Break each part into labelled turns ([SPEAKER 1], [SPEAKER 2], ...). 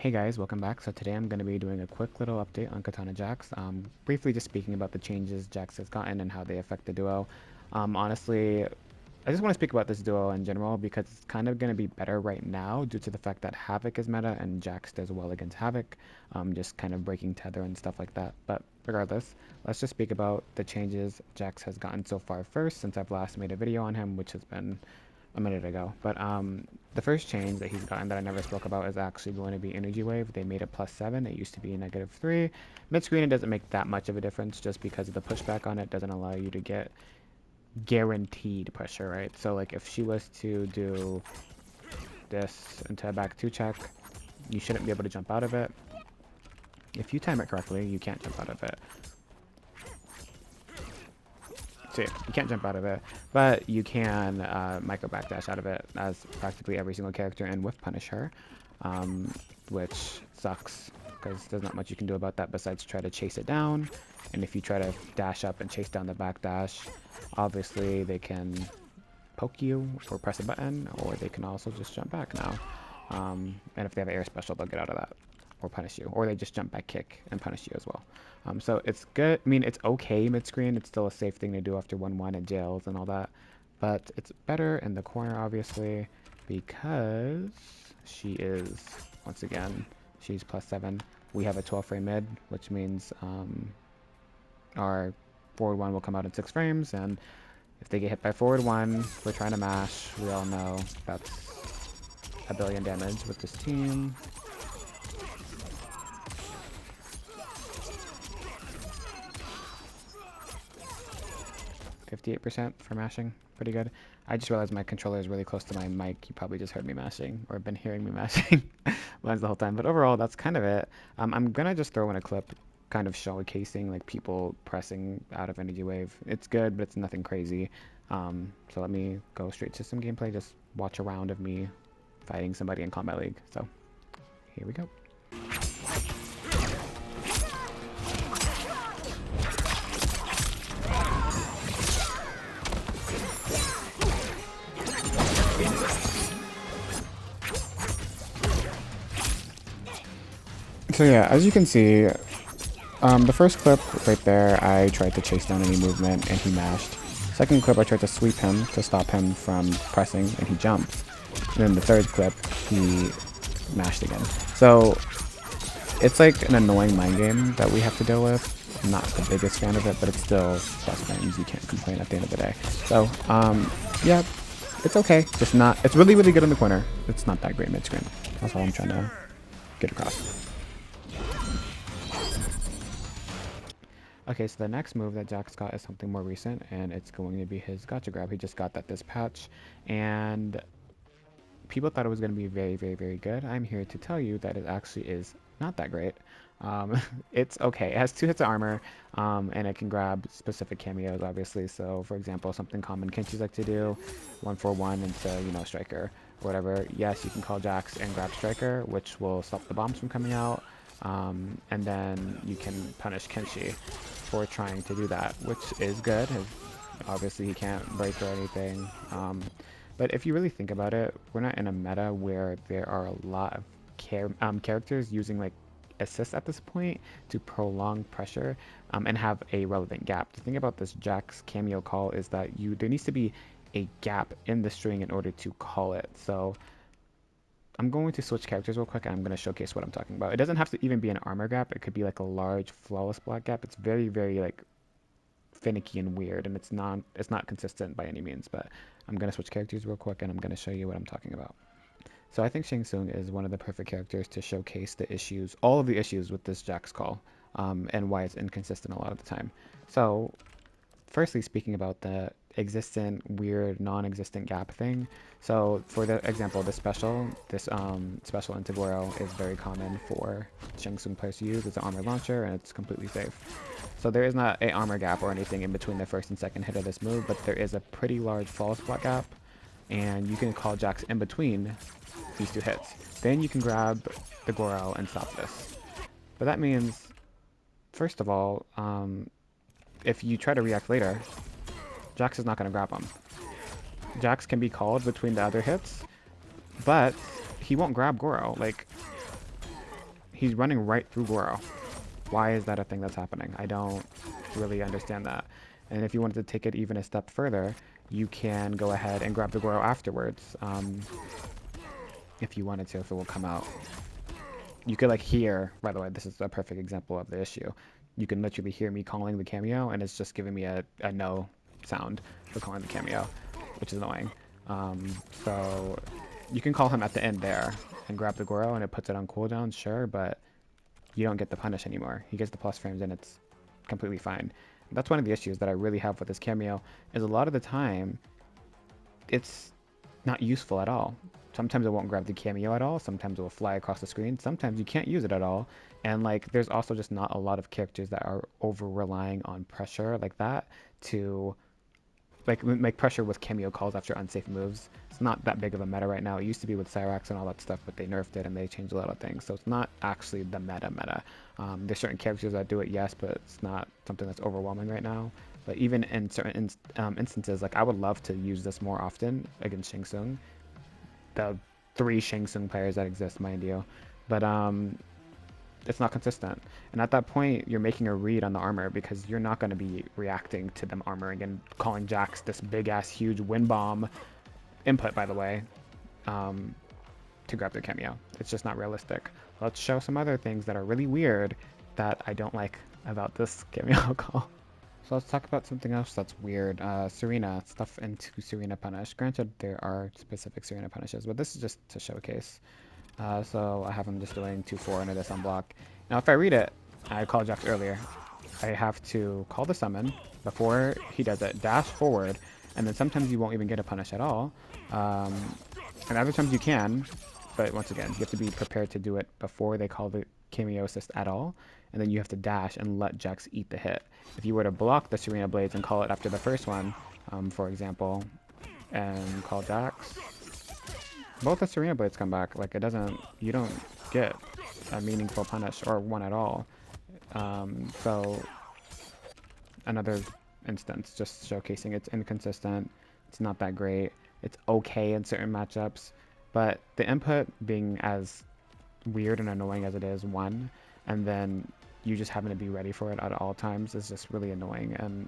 [SPEAKER 1] Hey guys, welcome back. So today I'm going to be doing a quick little update on Kitana JAX. Briefly just speaking about the changes JAX has gotten and how they affect the duo. Honestly, I just want to speak about this duo in general because it's kind of going to be better right now due to the fact that Havoc is meta and JAX does well against Havoc, just kind of breaking tether and stuff like that. But regardless, let's just speak about the changes JAX has gotten so far first since I've last made a video on him, which has been a minute ago. But the first change that he's gotten that I never spoke about is actually going to be Energy Wave. They made it +7. It used to be -3. Mid screen, it doesn't make that much of a difference just because of the pushback on it doesn't allow you to get guaranteed pressure, right? So like if she was to do this into a back 2 check, you shouldn't be able to jump out of it. If you time it correctly, you can't jump out of it. So yeah, you can't jump out of it, but you can micro backdash out of it as practically every single character in with Punisher, which sucks because there's not much you can do about that besides try to chase it down. And if you try to dash up and chase down the backdash, obviously they can poke you or press a button, or they can also just jump back now. And if they have an air special, they'll get out of that or punish you, or they just jump back kick and punish you as well. So it's good. I mean, it's okay mid-screen. It's still a safe thing to do after 1-1 and jails and all that. But it's better in the corner, obviously, because she is, once again, she's +7. We have a 12 frame mid, which means our forward 1 will come out in 6 frames. And if they get hit by forward 1, we're trying to mash. We all know that's a billion damage with this team. 58% for mashing. Pretty good. I just realized my controller is really close to my mic. You probably just heard me mashing or been hearing me mashing mine's the whole time. But overall, that's kind of it. I'm going to just throw in a clip kind of showcasing like people pressing out of Energy Wave. It's good, but it's nothing crazy. So let me go straight to some gameplay. Just watch a round of me fighting somebody in Combat League. So here we go. So yeah, as you can see, the first clip right there, I tried to chase down any movement and he mashed. Second clip, I tried to sweep him to stop him from pressing and he jumped. And then the third clip, he mashed again. So it's like an annoying mind game that we have to deal with. I'm not the biggest fan of it, but it's still best friends. You can't complain at the end of the day. So yeah, it's okay. Just not. It's really, really good in the corner. It's not that great mid-screen. That's all I'm trying to get across. Okay, so the next move that JAX got is something more recent, and it's going to be his gotcha grab. He just got that this patch, and people thought it was going to be very, very, very good. I'm here to tell you that it actually is not that great. It's okay. It has 2 hits of armor, and it can grab specific cameos, obviously. So, for example, something common Kenchis like to do, 1-4-1 into, you know, Striker, or whatever. Yes, you can call JAX and grab Striker, which will stop the bombs from coming out. And then you can punish Kenshi for trying to do that, which is good. Obviously, he can't break or anything. But if you really think about it, we're not in a meta where there are a lot of characters using like assists at this point to prolong pressure and have a relevant gap. The thing about this JAX cameo call is that there needs to be a gap in the string in order to call it. So I'm going to switch characters real quick and I'm going to showcase what I'm talking about. It doesn't have to even be an armor gap. It could be like a large flawless block gap. It's very, very like finicky and weird, and it's not consistent by any means. But I'm going to switch characters real quick and I'm going to show you what I'm talking about. So I think Shinsung is one of the perfect characters to showcase the issues, all of the issues with this JAX call, and why it's inconsistent a lot of the time. So firstly, speaking about the existent weird non-existent gap thing. So for the example, this special into Goro is very common for Shinsung players to use. It's an armor launcher and it's completely safe. So there is not a armor gap or anything in between the first and second hit of this move, but there is a pretty large flawless block gap, and you can call JAX in between these 2 hits. Then you can grab the Goro and stop this. But that means, first of all, if you try to react later, JAX is not going to grab him. JAX can be called between the other hits, but he won't grab Goro. Like, He's running right through Goro. Why is that a thing that's happening? I don't really understand that. And if you wanted to take it even a step further, you can go ahead and grab the Goro afterwards. If you wanted to, if it will come out. You could like hear, by the way, this is a perfect example of the issue. You can literally hear me calling the cameo and it's just giving me a no sound for calling the cameo, which is annoying. So you can call him at the end there and grab the Goro and it puts it on cooldown, sure, but you don't get the punish anymore. He gets the plus frames and it's completely fine. That's one of the issues that I really have with this cameo is a lot of the time it's not useful at all. Sometimes it won't grab the cameo at all. Sometimes it will fly across the screen. Sometimes you can't use it at all. And like, there's also just not a lot of characters that are over relying on pressure like that to like make pressure with cameo calls after unsafe moves. It's not that big of a meta right now. It used to be with Cyrax and all that stuff, but they nerfed it and they changed a lot of things. So it's not actually the meta. There's certain characters that do it, yes, but it's not something that's overwhelming right now. But even in certain instances, like I would love to use this more often against Shinsung. The 3 Shinsung players that exist, mind you. But it's not consistent. And at that point, you're making a read on the armor because you're not going to be reacting to them armoring and calling JAX this big ass huge wind bomb input, by the way, to grab their cameo. It's just not realistic. Let's show some other things that are really weird that I don't like about this cameo call. So let's talk about something else that's weird. Serena, stuff into Serena punish. Granted, there are specific Serena punishes, but this is just to showcase. So I have him just doing 2-4 into this unblock. Now if I read it, I called JAX earlier, I have to call the summon before he does it, dash forward, and then sometimes you won't even get a punish at all. And other times you can, but once again, you have to be prepared to do it before they call the cameo assist at all, and then you have to dash and let JAX eat the hit. If you were to block the Serena Blades and call it after the first one, for example, and call JAX, both the Serena Blades come back. Like, you don't get a meaningful punish or one at all. So another instance, just showcasing it's inconsistent. It's not that great. It's okay in certain matchups, but the input being as weird and annoying as it is, one, and then you just having to be ready for it at all times is just really annoying, and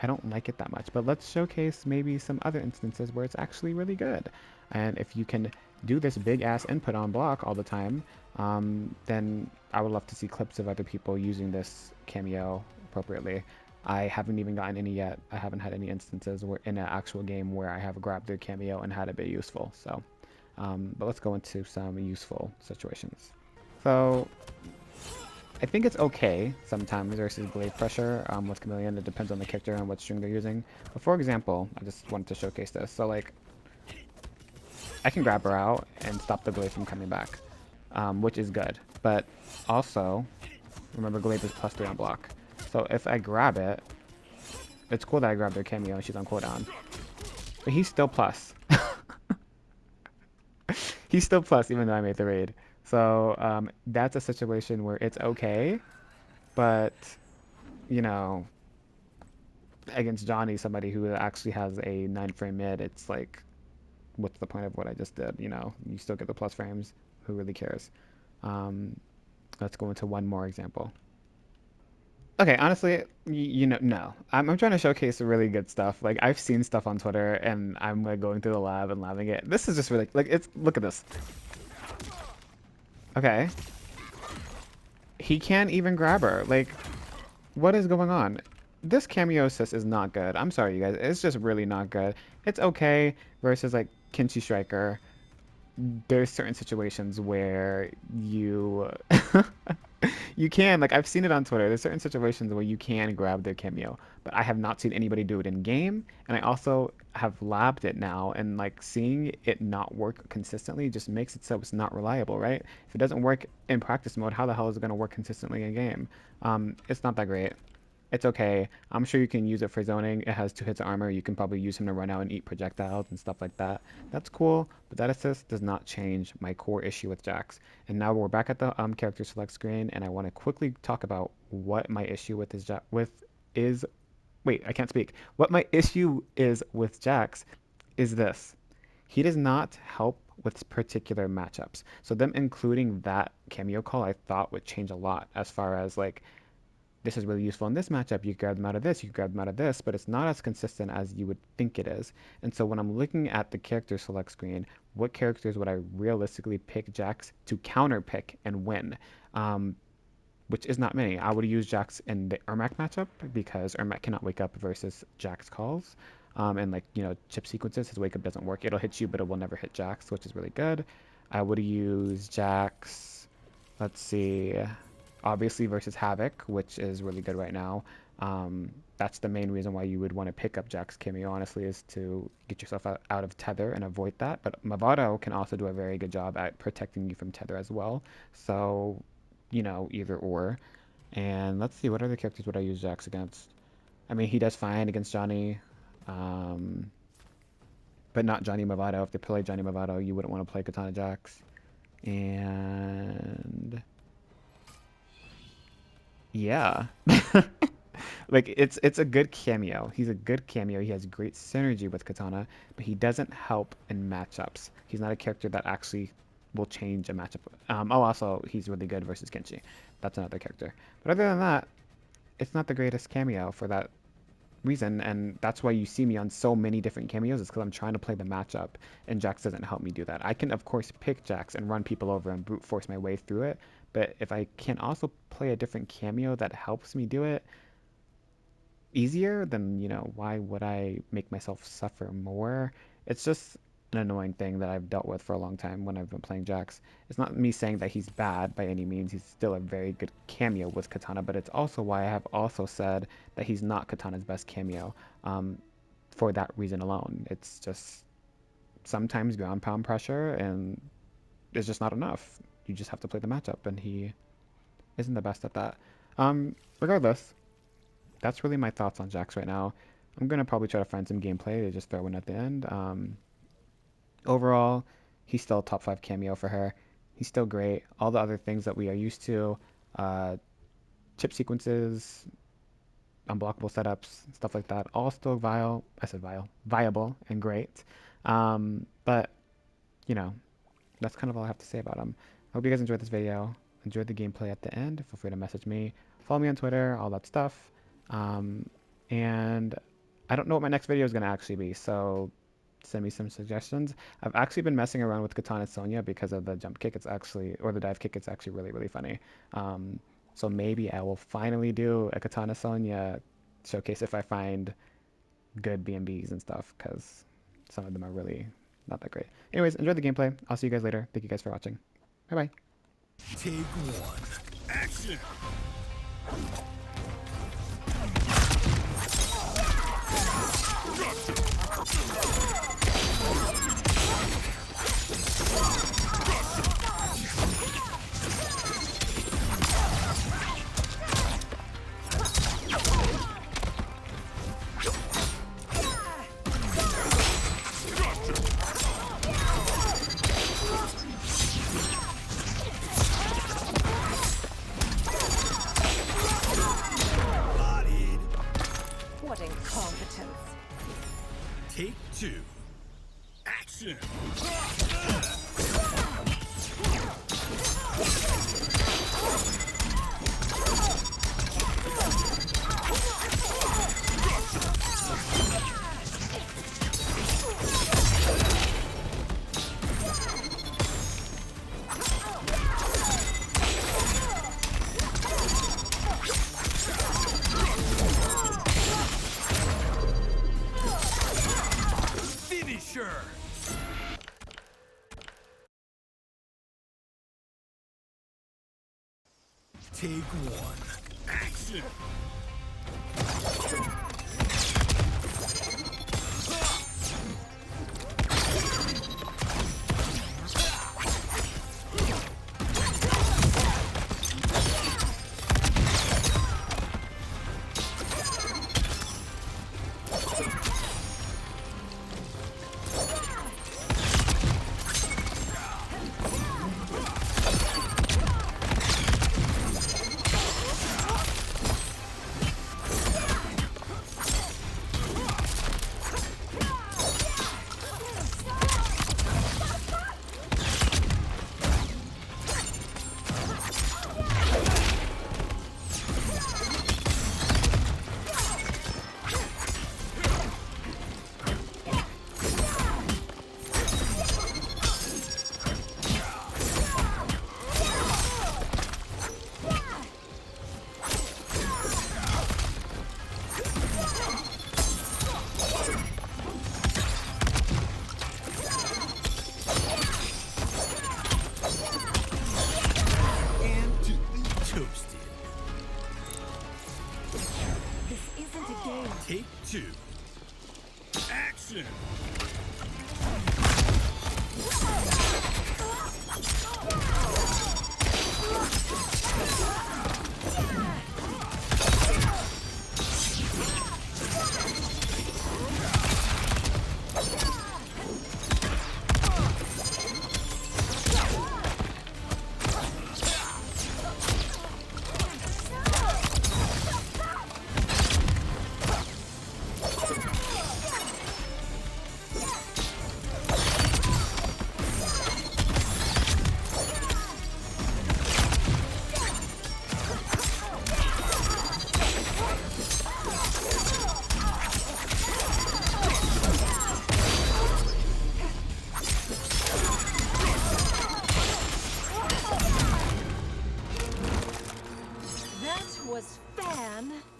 [SPEAKER 1] I don't like it that much. But let's showcase maybe some other instances where it's actually really good. And if you can do this big ass input on block all the time, then I would love to see clips of other people using this cameo appropriately. I haven't even gotten any yet. I haven't had any instances where in an actual game where I have grabbed their cameo and had it be useful. So, but let's go into some useful situations. So I think it's okay sometimes versus blade pressure with Chameleon. It depends on the character and what string they're using. But for example, I just wanted to showcase this. So like, I can grab her out and stop the glaive from coming back, which is good. But also, remember glaive is +3 on block. So if I grab it, it's cool that I grabbed their cameo and she's on cooldown. But he's still plus. He's still plus even though I made the raid. So that's a situation where it's okay, but you know, against Johnny, somebody who actually has a 9-frame mid, it's like, what's the point of what I just did? You know, you still get the plus frames. Who really cares? Let's go into one more example. Okay, honestly, no. I'm trying to showcase really good stuff. Like, I've seen stuff on Twitter, and I'm like going through the lab and labbing it. This is just really, like, look at this. Okay. He can't even grab her. Like, what is going on? This cameo assist is not good. I'm sorry, you guys. It's just really not good. It's okay versus, like, Kinchi Striker. There's certain situations where you you can, like, I've seen it on Twitter. There's certain situations where you can grab their cameo, but I have not seen anybody do it in game, and I also have labbed it now, and like seeing it not work consistently just makes it so it's not reliable, right? If it doesn't work in practice mode, how the hell is it going to work consistently in game? It's not that great. It's okay. I'm sure you can use it for zoning. It has 2 hits of armor. You can probably use him to run out and eat projectiles and stuff like that. That's cool, but that assist does not change my core issue with JAX. And now we're back at the character select screen, and I want to quickly talk about what my issue with is. Wait, I can't speak. What my issue is with JAX is this. He does not help with particular matchups. So them including that cameo call I thought would change a lot as far as like this is really useful in this matchup. You grab them out of this, you grab them out of this, but it's not as consistent as you would think it is. And so when I'm looking at the character select screen, what characters would I realistically pick JAX to counter pick and win? Which is not many. I would use JAX in the Ermac matchup because Ermac cannot wake up versus JAX calls. And like, chip sequences, his wake up doesn't work. It'll hit you, but it will never hit JAX, which is really good. I would use JAX, let's see, obviously versus Havoc, which is really good right now. That's the main reason why you would want to pick up Jack's cameo, honestly, is to get yourself out of tether and avoid that. But Mavado can also do a very good job at protecting you from tether as well. So, either or. And let's see, what other characters would I use Jax against? I mean, he does fine against Johnny, um, but not Johnny Mavado. If they play Johnny Mavado, you wouldn't want to play Kitana Jax. And yeah. Like it's a good cameo. He's a good cameo. He has great synergy with Kitana, but he doesn't help in matchups. He's not a character that actually will change a matchup. Also he's really good versus Kenshi. That's another character. But other than that, it's not the greatest cameo for that reason, and that's why you see me on so many different cameos, is because I'm trying to play the matchup, and Jax doesn't help me do that. I can, of course, pick Jax and run people over and brute force my way through it, but if I can also play a different cameo that helps me do it easier, then, why would I make myself suffer more? It's just an annoying thing that I've dealt with for a long time when I've been playing Jax. It's not me saying that he's bad by any means. He's still a very good cameo with Kitana, but it's also why I have also said that he's not Kitana's best cameo, for that reason alone. It's just sometimes ground pound pressure, and it's just not enough. You just have to play the matchup, and he isn't the best at that. Regardless, that's really my thoughts on Jax right now. I'm gonna probably try to find some gameplay to just throw in at the end. Overall, he's still a top 5 cameo for her. He's still great. All the other things that we are used to, uh, chip sequences, unblockable setups, stuff like that, all still viable and great. But you know, that's kind of all I have to say about him. I hope you guys enjoyed this video. Enjoyed the gameplay at the end. Feel free to message me. Follow me on Twitter, all that stuff. And I don't know what my next video is going to actually be, so send me some suggestions. I've actually been messing around with Kitana Sonya because of the jump kick. Or the dive kick. It's actually really, really funny. So maybe I will finally do a Kitana Sonya showcase if I find good BMBs and stuff, because some of them are really not that great. Anyways, enjoy the gameplay. I'll see you guys later. Thank you guys for watching. Bye bye.
[SPEAKER 2] Take 1. Action!
[SPEAKER 3] What incompetence.
[SPEAKER 2] Take 2. Action! Finisher! Take 1. Action! two. Action.